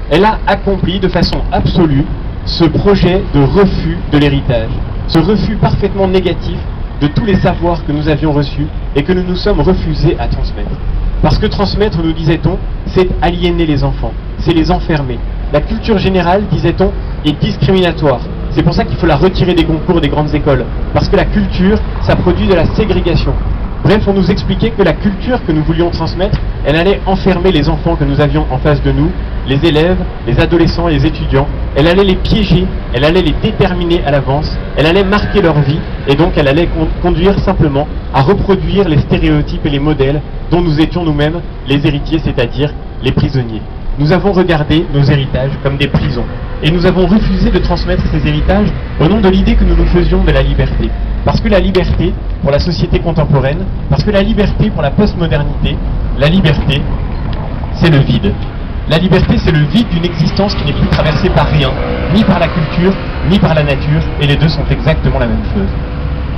elle a accompli de façon absolue ce projet de refus de l'héritage, ce refus parfaitement négatif de tous les savoirs que nous avions reçus et que nous nous sommes refusés à transmettre. Parce que transmettre, nous disait-on, c'est aliéner les enfants, c'est les enfermer. La culture générale, disait-on, est discriminatoire. C'est pour ça qu'il faut la retirer des concours des grandes écoles. Parce que la culture, ça produit de la ségrégation. Bref, on nous expliquait que la culture que nous voulions transmettre, elle allait enfermer les enfants que nous avions en face de nous, les élèves, les adolescents, les étudiants. Elle allait les piéger, elle allait les déterminer à l'avance, elle allait marquer leur vie, et donc elle allait conduire simplement à reproduire les stéréotypes et les modèles dont nous étions nous-mêmes les héritiers, c'est-à-dire les prisonniers. Nous avons regardé nos héritages comme des prisons, et nous avons refusé de transmettre ces héritages au nom de l'idée que nous nous faisions de la liberté. Parce que la liberté, pour la société contemporaine, parce que la liberté pour la postmodernité, la liberté, c'est le vide. La liberté, c'est le vide d'une existence qui n'est plus traversée par rien, ni par la culture, ni par la nature, et les deux sont exactement la même chose.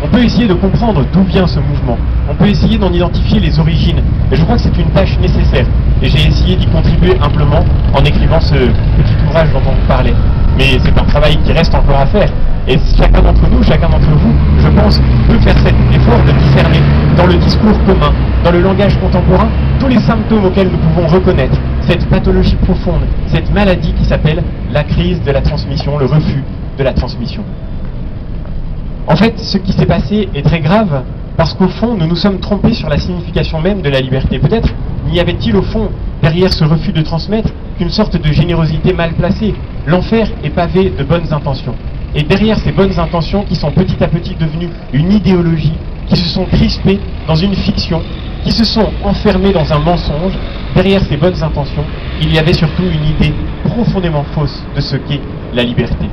On peut essayer de comprendre d'où vient ce mouvement, on peut essayer d'en identifier les origines, et je crois que c'est une tâche nécessaire, et j'ai essayé d'y contribuer humblement en écrivant ce petit ouvrage dont on vous parlait. Mais c'est un travail qui reste encore à faire, et chacun d'entre nous, chacun d'entre vous, je pense, peut faire cet effort de discerner dans le discours commun, dans le langage contemporain, tous les symptômes auxquels nous pouvons reconnaître cette pathologie profonde, cette maladie qui s'appelle la crise de la transmission, le refus de la transmission. En fait, ce qui s'est passé est très grave parce qu'au fond, nous nous sommes trompés sur la signification même de la liberté. Peut-être n'y avait-il au fond, derrière ce refus de transmettre, qu'une sorte de générosité mal placée. L'enfer est pavé de bonnes intentions. Et derrière ces bonnes intentions qui sont petit à petit devenues une idéologie, qui se sont crispées dans une fiction, qui se sont enfermées dans un mensonge, derrière ces bonnes intentions, il y avait surtout une idée profondément fausse de ce qu'est la liberté.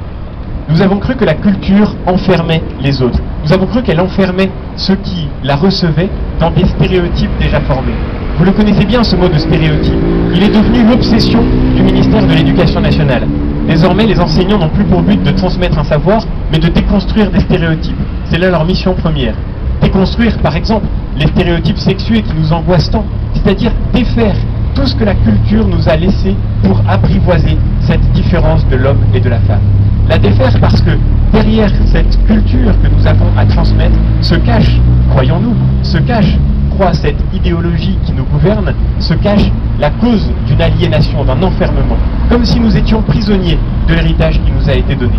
Nous avons cru que la culture enfermait les autres. Nous avons cru qu'elle enfermait ceux qui la recevaient dans des stéréotypes déjà formés. Vous le connaissez bien, ce mot de stéréotype. Il est devenu l'obsession du ministère de l'Éducation nationale. Désormais, les enseignants n'ont plus pour but de transmettre un savoir, mais de déconstruire des stéréotypes. C'est là leur mission première. Déconstruire, par exemple, les stéréotypes sexués qui nous angoissent tant, c'est-à-dire défaire tout ce que la culture nous a laissé pour apprivoiser cette différence de l'homme et de la femme. La défaire parce que derrière cette culture que nous avons à transmettre se cache, croyons-nous, croit cette idéologie qui nous gouverne, se cache la cause d'une aliénation, d'un enfermement, comme si nous étions prisonniers de l'héritage qui nous a été donné.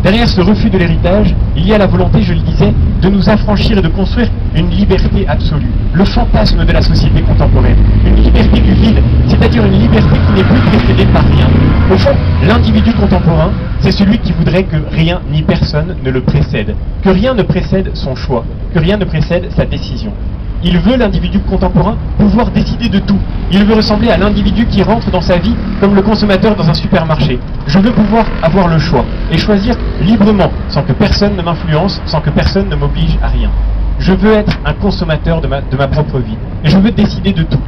Derrière ce refus de l'héritage, il y a la volonté, je le disais, de nous affranchir et de construire une liberté absolue, le fantasme de la société contemporaine, une liberté du vide, c'est-à-dire une liberté qui n'est plus précédée par rien. Au fond, l'individu contemporain, c'est celui qui voudrait que rien ni personne ne le précède, que rien ne précède son choix, que rien ne précède sa décision. Il veut, l'individu contemporain, pouvoir décider de tout. Il veut ressembler à l'individu qui rentre dans sa vie comme le consommateur dans un supermarché. Je veux pouvoir avoir le choix et choisir librement, sans que personne ne m'influence, sans que personne ne m'oblige à rien. Je veux être un consommateur de ma propre vie et je veux décider de tout.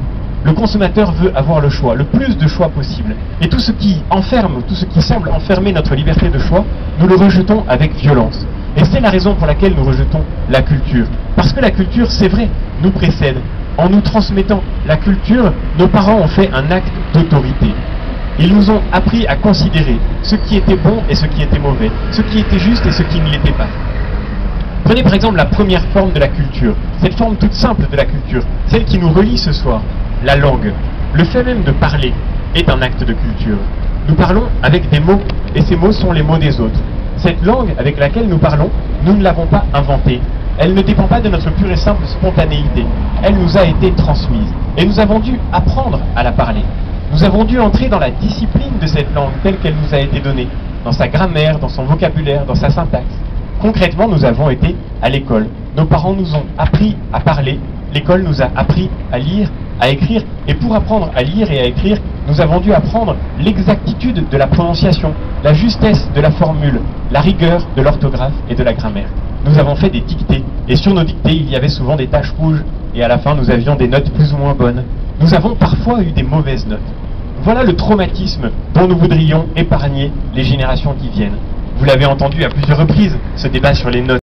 Le consommateur veut avoir le choix, le plus de choix possible. Et tout ce qui enferme, tout ce qui semble enfermer notre liberté de choix, nous le rejetons avec violence. Et c'est la raison pour laquelle nous rejetons la culture. Parce que la culture, c'est vrai, nous précède. En nous transmettant la culture, nos parents ont fait un acte d'autorité. Ils nous ont appris à considérer ce qui était bon et ce qui était mauvais, ce qui était juste et ce qui ne l'était pas. Prenez par exemple la première forme de la culture, cette forme toute simple de la culture, celle qui nous relie ce soir, la langue. Le fait même de parler est un acte de culture. Nous parlons avec des mots, et ces mots sont les mots des autres. Cette langue avec laquelle nous parlons, nous ne l'avons pas inventée. Elle ne dépend pas de notre pure et simple spontanéité. Elle nous a été transmise. Et nous avons dû apprendre à la parler. Nous avons dû entrer dans la discipline de cette langue telle qu'elle nous a été donnée, dans sa grammaire, dans son vocabulaire, dans sa syntaxe. Concrètement, nous avons été à l'école. Nos parents nous ont appris à parler. L'école nous a appris à lire, à écrire. Et pour apprendre à lire et à écrire, nous avons dû apprendre l'exactitude de la prononciation, la justesse de la formule, la rigueur de l'orthographe et de la grammaire. Nous avons fait des dictées. Et sur nos dictées, il y avait souvent des taches rouges. Et à la fin, nous avions des notes plus ou moins bonnes. Nous avons parfois eu des mauvaises notes. Voilà le traumatisme dont nous voudrions épargner les générations qui viennent. Vous l'avez entendu à plusieurs reprises, ce débat sur les notes.